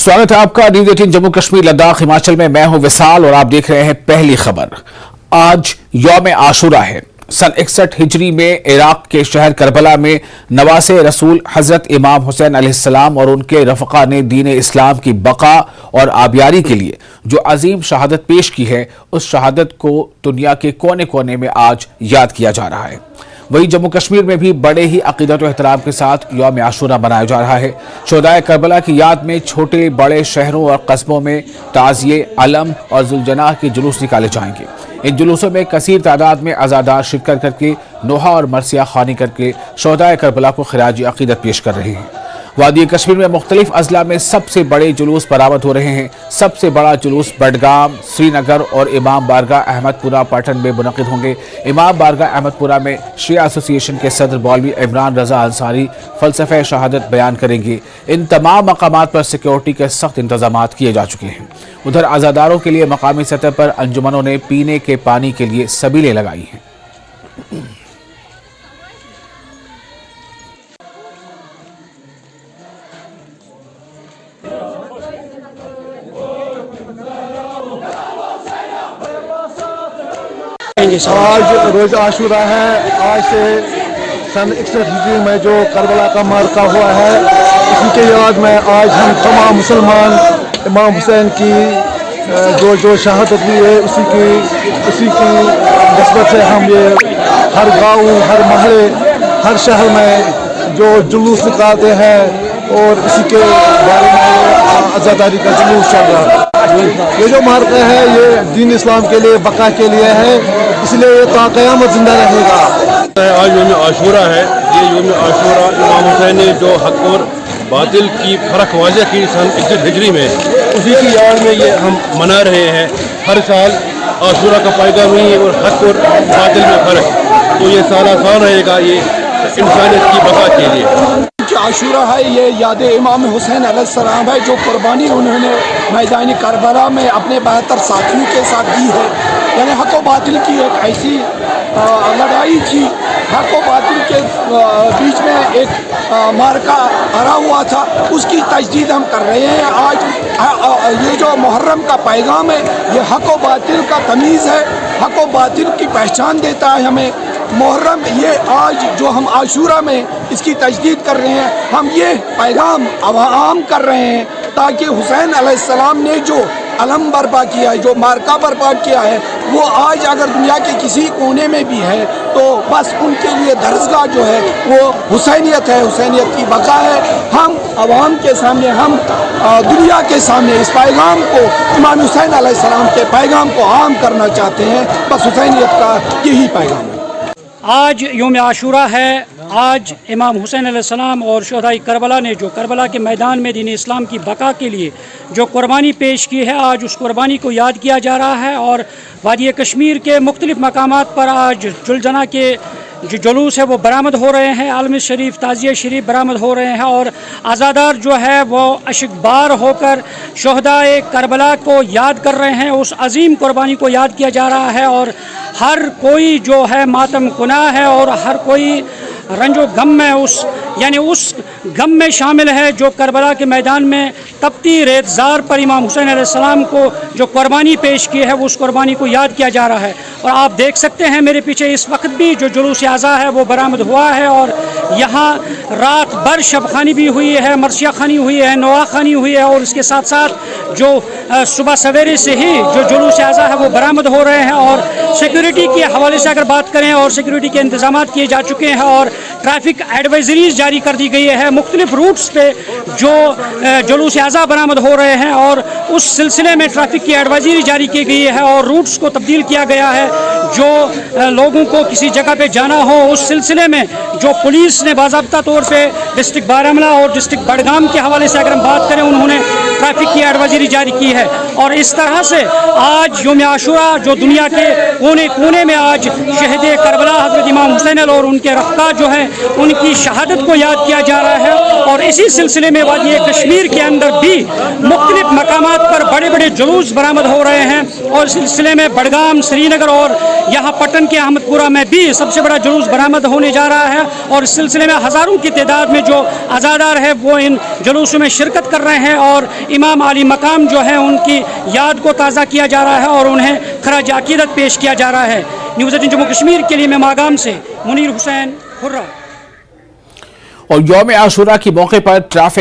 स्वागत है आपका न्यूज 18 जम्मू कश्मीर लद्दाख हिमाचल में। मैं हूं विशाल और आप देख रहे हैं पहली खबर। आज यौम आशूरा है। सन 61 हिजरी में इराक के शहर करबला में नवासे रसूल हजरत इमाम हुसैन अलैहिस्सलाम और उनके रफ़क़ा ने दीन इस्लाम की बका और आबियारी के लिए जो अजीम शहादत पेश की है, उस शहादत को दुनिया के कोने कोने में आज याद किया जा रहा है। वहीं जम्मू कश्मीर में भी बड़े ही अक़ीदत और एहतराम के साथ यौम आशूरा मनाया जा रहा है। शुहदाए करबला की याद में छोटे बड़े शहरों और कस्बों में ताज़िए, अलम और जुलजनाह के जुलूस निकाले जाएंगे। इन जुलूसों में कसीर तादाद में अज़ादार शिरकत करके नोहा और मरसिया खानी करके शुहदाए करबला को खिराज अक़ीदत पेश कर रहे हैं। वादी कश्मीर में मुख्तलिफ अजला में सबसे बड़े जुलूस बरामद हो रहे हैं। सबसे बड़ा जुलूस बडगाम, श्रीनगर और इमाम बारगाह अहमदपुरा पाटन में मुनक़िद होंगे। इमाम बारगाह अहमदपुरा में शिया एसोसिएशन के सदर मौलवी इमरान रजा अंसारी फ़लसफ़े शहादत बयान करेंगे। इन तमाम मकामात पर सिक्योरिटी के सख्त इंतजाम किए जा चुके हैं। उधर आज़ादारों के लिए मकामी सतह पर अंजुमनों ने पीने के पानी के लिए सबीलें लगाई हैं। आज रोज़ आशूरा है। आज से सन 61 हिजरी में जो करबला का मार्का हुआ है, इसी के याद में आज हम तमाम मुसलमान इमाम हुसैन की जो शहादत हुई है, इसी की निस्बत से हम ये हर गाँव, हर महल्ले, हर शहर में जो जुलूस निकालते हैं और इसी के बारे में आज़ादारी का जुलूस चल रहा है। ये जो मार्का है ये दीन इस्लाम के लिए, बका के लिए है, इसलिए ये क़यामत जिंदा रहेगा। आज यौम आशूरा है। ये यौम आशूरा इमाम हुसैन ने जो हक और बातिल की फ़र्क वाज़ह की सन 61 हिजरी में, उसी की याद में ये हम मना रहे हैं। हर साल आशूरा का पैगाम ही और हक और बातिल में फ़र्क, तो ये साल रहेगा ये इंसानियत की बका के लिए। आशूरा है, ये याद इमाम हुसैन अलैहिस्सलाम है, जो कुर्बानी उन्होंने मैदान करबला में अपने 72 साथियों के साथ दी है। यानी हक़ व बातिल की एक ऐसी लड़ाई थी, हक़ व बातिल के बीच में एक मार्का हरा हुआ था, उसकी तजदीद हम कर रहे हैं। आज ये जो मुहर्रम का पैगाम है, ये हक़ व बातिल का तमीज़ है, हक़ व बातिल की पहचान देता है हमें। मुहर्रम ये आज जो हम आशूरा में इसकी तजदीद कर रहे हैं, हम ये पैगाम आवाम कर रहे हैं ताकि हुसैन अलैहिस्सलाम ने जो अलम बर्पा किया है, जो मार्का बर्पा किया है, वो आज अगर दुनिया के किसी कोने में भी है तो बस उनके लिए दरसगाह जो है वो हुसैनियत है, हुसैनियत की बका है। हम आवाम के सामने, हम दुनिया के सामने इस पैगाम को, इमाम हुसैन अलैहिस्सलाम के पैगाम को आम करना चाहते हैं। बस हुसैनियत का यही पैगाम है। आज यौम आशूरा है। आज इमाम हुसैन अलैहिस्सलाम और शुहदाए करबला ने जो करबला के मैदान में दीन इस्लाम की बका के लिए जो कुर्बानी पेश की है, आज उस कुर्बानी को याद किया जा रहा है। और वादी कश्मीर के मुख्तलिफ मकामात पर आज जुलजना के जो जुलूस है वो बरामद हो रहे हैं। आलम शरीफ, ताज़िया शरीफ बरामद हो रहे हैं और आज़ादार जो है वो अशकबार होकर शुहदाए करबला को याद कर रहे हैं। उस अजीम कुर्बानी को याद किया जा रहा है और हर कोई जो है मातम कुना है और हर कोई रंजो गम में उस गम में शामिल है जो करबला के मैदान में तपती रेतज़ार पर इमाम हुसैन अलैहिस्सलाम को जो कुर्बानी पेश की है, वो उस कुर्बानी को याद किया जा रहा है। और आप देख सकते हैं मेरे पीछे इस वक्त भी जो जुलूस आज़ा है वो बरामद हुआ है और यहाँ रात भर शब खानी भी हुई है, मरसिया खानी हुई है, नोआ खानी हुई है और इसके साथ साथ जो सुबह सवेरे से ही जो जुलूस आज़ा है वो बरामद हो रहे हैं। और सिक्योरिटी के हवाले से अगर बात करें और सिक्योरिटी के इंतजाम किए जा चुके हैं और ट्रैफिक एडवाइजरीज जारी कर दी गई है। मुख्तलिफ रूट्स पे जो जुलूस आज़ा बरामद हो रहे हैं और उस सिलसिले में ट्रैफिक की एडवाइजरी जारी की गई है और रूट्स को तब्दील किया गया है। जो लोगों को किसी जगह पे जाना हो, उस सिलसिले में जो पुलिस ने बाज़ाब्ता तौर पे डिस्ट्रिक्ट बारामूला और डिस्ट्रिक्ट बडगाम के हवाले से अगर हम बात करें, उन्होंने ट्रैफिक की एडवाइजरी जारी की है। और इस तरह से आज यौम आशूरा जो दुनिया के कोने कोने में आज शहीद करबला हज़रत इमाम हुसैन और उनके रफ़क़ा जो है उनकी शहादत को याद किया जा रहा है। और इसी सिलसिले में वादी कश्मीर के अंदर भी मुख्तलिफ मकामात पर बड़े बड़े जुलूस बरामद हो रहे हैं। और इस सिलसिले में बडगाम, श्रीनगर और यहाँ पटन के अहमदपुरा में भी सबसे बड़ा जुलूस बरामद होने जा रहा है। और इस सिलसिले में हज़ारों की तादाद में जो अज़ादार है वो इन जुलूसों में शिरकत कर रहे हैं और इमाम आली मकाम जो है उनकी याद को ताज़ा किया जा रहा है और उन्हें खराज अकीदत पेश किया जा रहा है। न्यूज़ 18 जम्मू कश्मीर के लिए मैं मागाम से मुनीर हुसैन हुर्रा। और यौम आशूरा के मौके पर ट्रैफिक